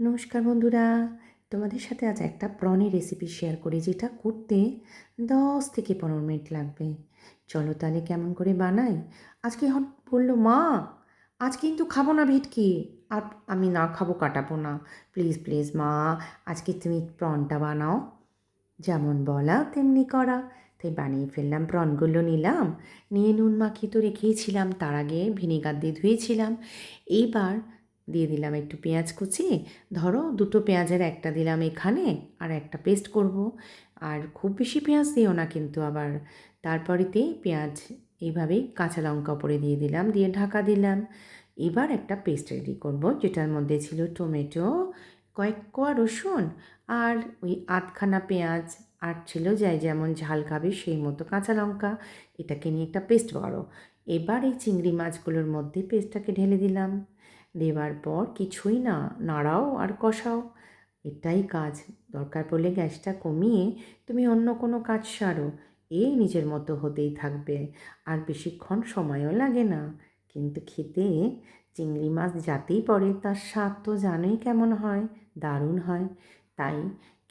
নমস্কার বন্ধুরা, তোমাদের সাথে আজ একটা প্রনের রেসিপি শেয়ার করি, যেটা করতে 10 থেকে 15 মিনিট লাগবে। চলো তাহলে কেমন করে বানাই। আজকে বললো, মা আজ কিন্তু খাবো না ভেটকি। আর আমি না খাবো, কাটাবো না, প্লিজ প্লিজ মা, আজকে তুমি প্রনটা বানাও। যেমন বলা তেমনি করা। তাই বানিয়ে ফেললাম, প্রনগুলো নিলাম, নিয়ে নুন মাখিয়ে তো রেখেইছিলাম, তার আগে ভিনেগার দিয়ে ধুয়েছিলাম। এইবার দিয়ে দিলাম একটু পেঁয়াজ কুচি, ধরো দুটো পেঁয়াজের একটা দিলাম এখানে, আর একটা পেস্ট করব। আর খুব বেশি পেঁয়াজ দিও না কিন্তু আবার। তারপরেতেই পেঁয়াজ এইভাবেই কাঁচা লঙ্কা উপরে দিয়ে দিলাম, দিয়ে ঢাকা দিলাম। এবার একটা পেস্ট রেডি করব, যেটার মধ্যে ছিল টমেটো, কয়েক কোয়া রসুন, আর ওই আধখানা পেঁয়াজ, আর ছিল যাই যেমন ঝাল খাবে সেই মতো কাঁচা লঙ্কা। এটাকে নিয়ে একটা পেস্ট করো। এবার এই চিংড়ি মাছগুলোর মধ্যে পেস্টটাকে ঢেলে দিলাম। দেওয়ার পর কিছুই না, নাড়াও আর কষাও, এটাই কাজ। দরকার পড়লে গ্যাসটা কমিয়ে তুমি অন্য কোনো কাজ সারো, এই নিজের মতো হতেই থাকবে। আর বেশিক্ষণ সময়ও লাগে না, কিন্তু খেতে চিংড়ি মাছ যাতেই পড়ে তার স্বাদ তো জানোই কেমন হয়, দারুণ হয়। তাই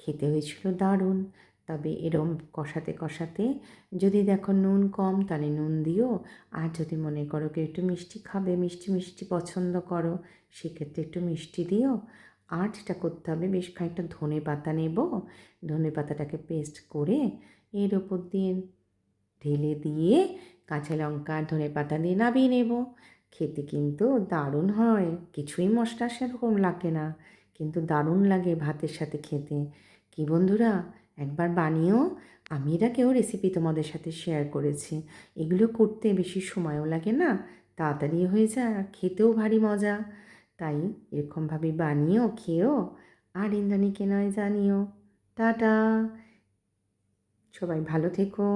খেতে হয়েছিল দারুণ। তবে এরম কষাতে কষাতে যদি দেখো নুন কম, তাহলে নুন দিও। আর যদি মনে করো কেউ একটু মিষ্টি খাবে, মিষ্টি মিষ্টি পছন্দ করো, সেক্ষেত্রে একটু মিষ্টি দিও। আর যেটা করতে হবে, বেশ খানিকটা ধনে পাতা নেব, ধনে পাতাটাকে পেস্ট করে এর ওপর দিয়ে ঢেলে দিয়ে কাঁচা লঙ্কা আর ধনে পাতা দিয়ে নামিয়ে নেব। খেতে কিন্তু দারুণ হয়, কিছুই মশলা সেরকম লাগে না, কিন্তু দারুণ লাগে ভাতের সাথে খেতে। কি বন্ধুরা, একবার বানিয়েও, আমি এর আগেও রেসিপি তোমাদের সাথে শেয়ার করেছি। এগুলো করতে বেশি সময়ও লাগে না, তাড়াতাড়ি হয়ে যায়, আর খেতেও ভারী মজা। তাই এরকমভাবে বানিয়েও খেয়েও আর ইন্দ্রাণীকে নয় জানিও। টাটা, সবাই ভালো থেকো।